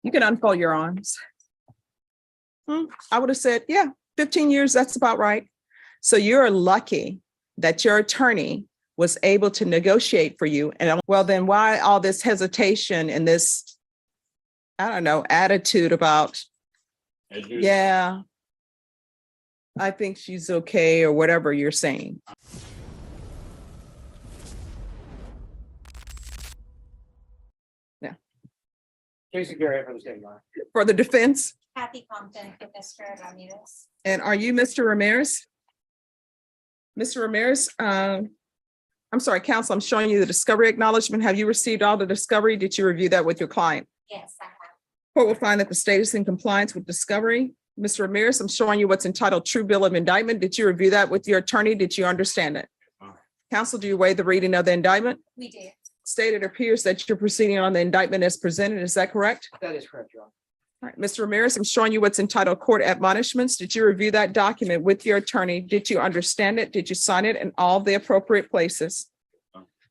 You can unfold your arms. I would have said, yeah, 15 years, that's about right. So you're lucky that your attorney was able to negotiate for you. And well, then why all this hesitation and this, I don't know, attitude about, yeah, I think she's okay, or whatever you're saying. Yeah. Jason Garrett for the state line. For the defense. Kathy Compton for Mr. Ramirez. And are you Mr. Ramirez? Mr. Ramirez, I'm sorry, counsel, I'm showing you the discovery acknowledgement. Have you received all the discovery? Did you review that with your client? Yes, I have. Court will find that the state is in compliance with discovery. Mr. Ramirez, I'm showing you what's entitled True Bill of Indictment. Did you review that with your attorney? Did you understand it? Counsel, do you waive the reading of the indictment? We do. State, it appears that you're proceeding on the indictment as presented. Is that correct? That is correct, Your Honor. All right, Mr. Ramirez, I'm showing you what's entitled Court Admonishments. Did you review that document with your attorney? Did you understand it? Did you sign it in all the appropriate places?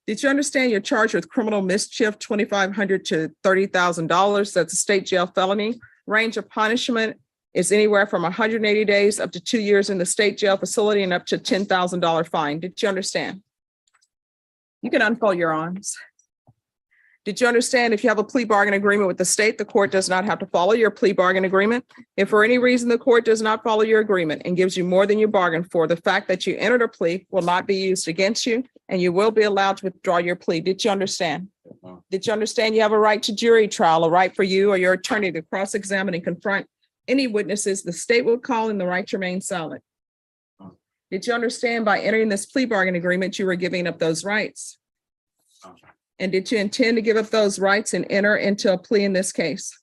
Did you understand you're charged with criminal mischief, $2,500 to $30,000? That's a state jail felony. Range of punishment is anywhere from 180 days up to 2 years in the state jail facility and up to $10,000 fine. Did you understand? You can unfold your arms. Did you understand if you have a plea bargain agreement with the state, the court does not have to follow your plea bargain agreement? If for any reason the court does not follow your agreement and gives you more than you bargained for, the fact that you entered a plea will not be used against you and you will be allowed to withdraw your plea. Did you understand? Did you understand you have a right to jury trial, a right for you or your attorney to cross-examine and confront any witnesses the state will call and the right to remain silent? Did you understand by entering this plea bargain agreement, you were giving up those rights? And did you intend to give up those rights and enter into a plea in this case?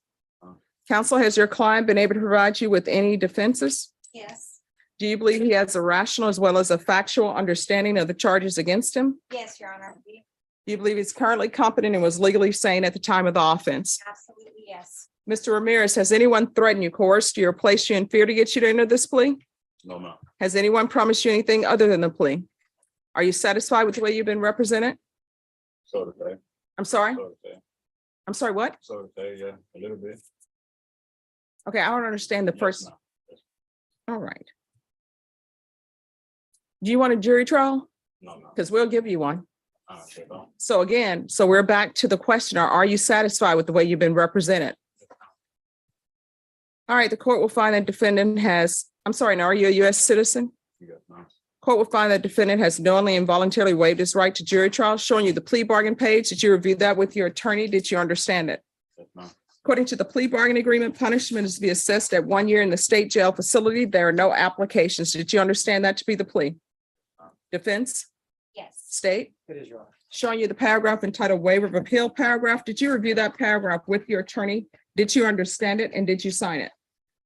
Counsel, has your client been able to provide you with any defenses? Yes. Do you believe he has a rational as well as a factual understanding of the charges against him? Yes, Your Honor. Do you believe he's currently competent and was legally sane at the time of the offense? Absolutely, yes. Mr. Ramirez, has anyone threatened you, coerced you, or placed you in fear to get you to enter this plea? No, ma'am. Has anyone promised you anything other than the plea? Are you satisfied with the way you've been represented? So to say. I'm sorry? So to say. I'm sorry, what? So to say, yeah, a little bit. Okay, I don't understand the Yes, first. ma'am. Yes. All right. Do you want a jury trial? No, no. Because we'll give you one. Sure don't. So again, so we're back to the question, are you satisfied with the way you've been represented? All right, the court will find that defendant has, I'm sorry, now are you a U.S. citizen? Yes, ma'am. Court will find that defendant has knowingly and voluntarily waived his right to jury trial, showing you the plea bargain page. Did you review that with your attorney? Did you understand it? Yes, ma'am. According to the plea bargain agreement, punishment is to be assessed at 1 year in the state jail facility. There are no applications. Did you understand that to be the plea? Defense, Yes. state, It is, Your Honor. showing you the paragraph entitled waiver of appeal paragraph. Did you review that paragraph with your attorney? Did you understand it and did you sign it?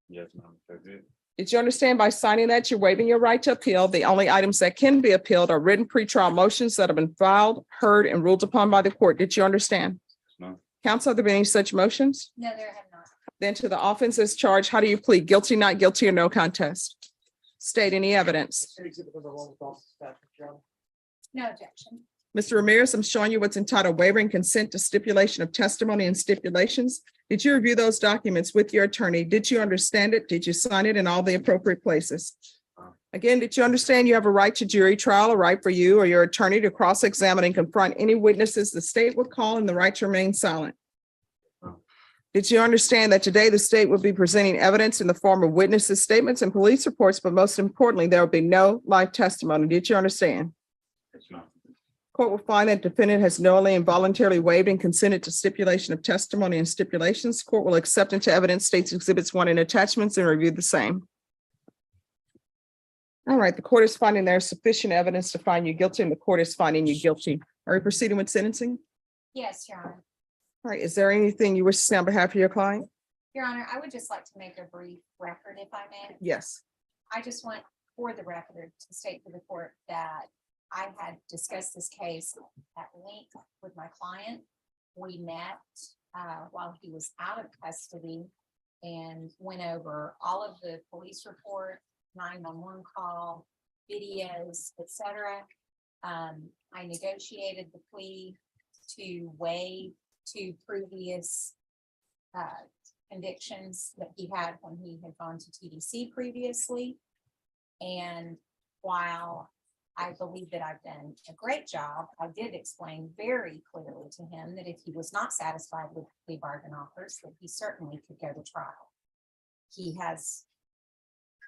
Yes, ma'am. That's it. Did you understand by signing that you're waiving your right to appeal? The only items that can be appealed are written pretrial motions that have been filed, heard, and ruled upon by the court. Did you understand? No. Counsel, have there been any such motions? No, there have not. Then to the offense as charged, how do you plead? Guilty, not guilty, or no contest? State any evidence. No objection. Mr. Ramirez, I'm showing you what's entitled waiver and consent to stipulation of testimony and stipulations. Did you review those documents with your attorney? Did you understand it? Did you sign it in all the appropriate places? Again, did you understand you have a right to jury trial, a right for you or your attorney to cross-examine and confront any witnesses the state would call and the right to remain silent? Did you understand that today the state will be presenting evidence in the form of witnesses' statements and police reports, but most importantly, there will be no live testimony? Did you understand? Yes, ma'am. Court will find that defendant has knowingly and voluntarily waived and consented to stipulation of testimony and stipulations. Court will accept into evidence states exhibits 1 and attachments and review the same. All right, the court is finding there is sufficient evidence to find you guilty and the court is finding you guilty. Are we proceeding with sentencing? Yes, Your Honor. All right, is there anything you wish to say on behalf of your client? Your Honor, I would just like to make a brief record if I may. Yes. I just want for the record to state to the court that I had discussed this case at length with my client. We met while he was out of custody and went over all of the police report, 911 call, videos, etc. I negotiated the plea to waive 2 previous convictions that he had when he had gone to TDC previously. And while I believe that I've done a great job, I did explain very clearly to him that if he was not satisfied with plea bargain offers, that he certainly could go to trial. He has,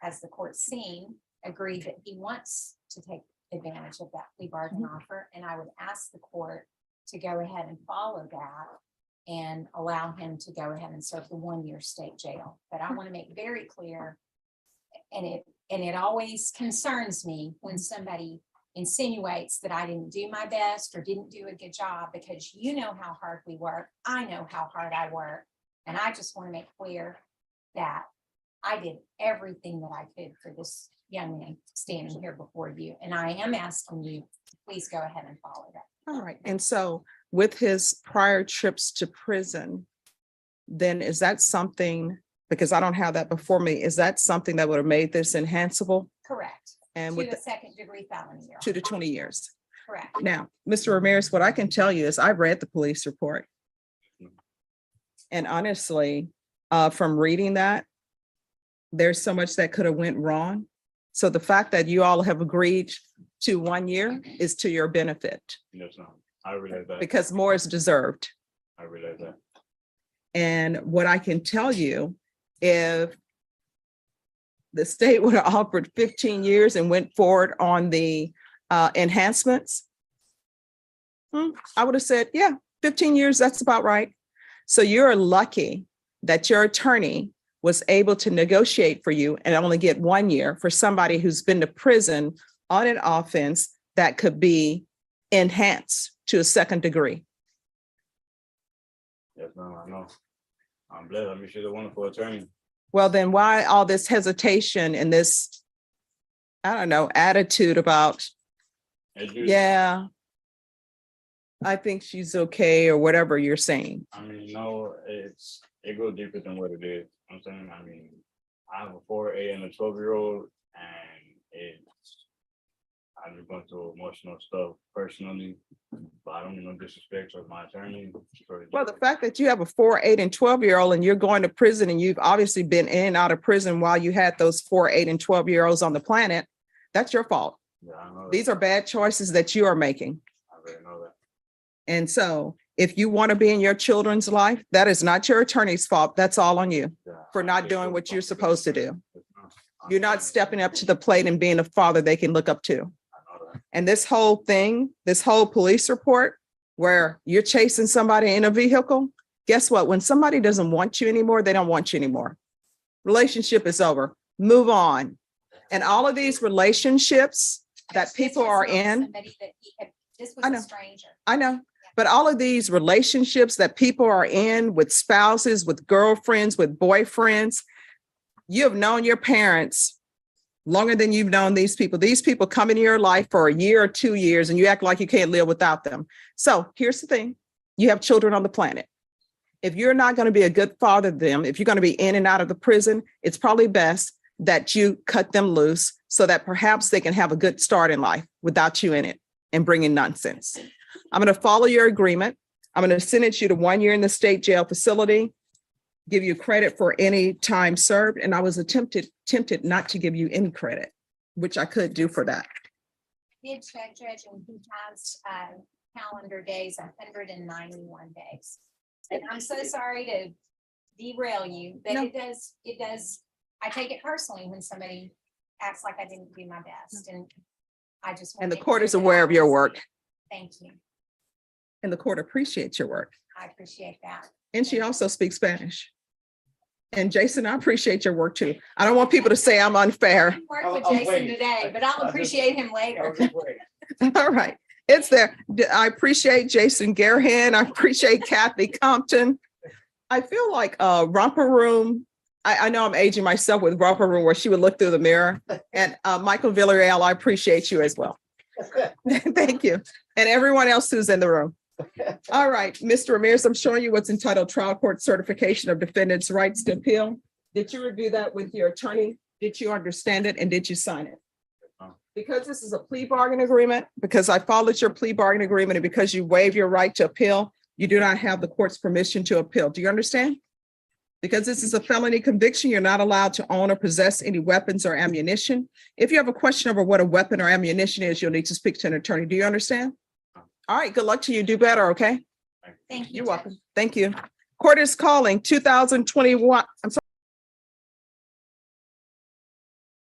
as the court's seen, agreed that he wants to take advantage of that plea bargain offer, and I would ask the court to go ahead and follow that and allow him to go ahead and serve the 1-year state jail. But I want to make very clear, and it always concerns me when somebody insinuates that I didn't do my best or didn't do a good job, because you know how hard we work. I know how hard I work. And I just want to make clear that I did everything that I could for this young man standing here before you. And I am asking you to please go ahead and follow that. All right. And so with his prior trips to prison, then is that something, because I don't have that before me, is that something that would have made this enhanceable? Correct. And To with a the second-degree felony. Your 2 to Honor. 20 years. Correct. Now, Mr. Ramirez, what I can tell you is I've read the police report. And honestly, from reading that, there's so much that could have went wrong. So the fact that you all have agreed to 1 year is to your benefit, Yes, ma'am. I realize that. because more is deserved. I realize that. And what I can tell you, if the state would have offered 15 years and went forward on the enhancements, I would have said, yeah, 15 years, that's about right. So you're lucky that your attorney was able to negotiate for you and only get 1 year for somebody who's been to prison on an offense that could be enhanced to a second degree. Yes, ma'am, I know. I'm blessed. I'm sure the wonderful attorney. Well, then why all this hesitation and this, I don't know, attitude about, yeah, I think she's okay, or whatever you're saying? I mean, no, it goes deeper than what it is. I'm saying, I mean, I have a 4A and a 12-year-old, and I've been going through emotional stuff personally, but I don't mean no disrespect towards my attorney. Well, the fact that you have a 4, 8, and 12-year-old and you're going to prison, and you've obviously been in and out of prison while you had those 4, 8, and 12-year-olds on the planet, that's your fault. Yeah, I know that. These are bad choices that you are making. I really know that. And so if you want to be in your children's life, that is not your attorney's fault. That's all on you Yeah, for I not take doing full what you're supposed to do. responsibility. Yes, ma'am. You're not stepping up to the plate and being a father they can look up to. I know that. And this whole thing, this whole police report where you're chasing somebody in a vehicle, guess what? When somebody doesn't want you anymore, they don't want you anymore. Relationship is over. Move on. And all of these relationships that This people was are not in, somebody that he had- This I was know. a stranger. I know, but all of these relationships that people are in with spouses, with girlfriends, with boyfriends, you have known your parents longer than you've known these people. These people come into your life for a year or 2 years and you act like you can't live without them. So here's the thing. You have children on the planet. If you're not going to be a good father to them, if you're going to be in and out of the prison, it's probably best that you cut them loose so that perhaps they can have a good start in life without you in it and bringing nonsense. I'm going to follow your agreement. I'm going to sentence you to 1 year in the state jail facility, give you credit for any time served. And I was tempted not to give you any credit, which I could do for that. Did check, Judge, and he has calendar days, 191 days. And I'm so sorry to derail you, but No. it does, I take it personally when somebody acts like I didn't do my best, and I just. And wanna the make court sure is that aware I of your was- work, Thank you. and the court appreciates your work. I appreciate that. And she also speaks Spanish. And Jason, I appreciate your work too. I don't want people to say I'm I unfair. didn't work with I'll Jason wait. today, but I'll appreciate him later. All right, it's there. I appreciate Jason Garahan. I appreciate Kathy Compton. I feel like Romper Room. I know I'm aging myself with Romper Room where she would look through the mirror. And Michael Villarreal, I appreciate you as well. Thank you. And everyone else who's in the room. All right, Mr. Ramirez, I'm showing you what's entitled Trial Court Certification of Defendant's Rights to Appeal. Did you review that with your attorney? Did you understand it and did you sign it? Because this is a plea bargain agreement, because I followed your plea bargain agreement, and because you waive your right to appeal, you do not have the court's permission to appeal. Do you understand? Because this is a felony conviction, you're not allowed to own or possess any weapons or ammunition. If you have a question over what a weapon or ammunition is, you'll need to speak to an attorney. Do you understand? All right, good luck to you. Do better, okay? Thank you. You're Judge. welcome. Thank you. Court is calling 2021, I'm sorry.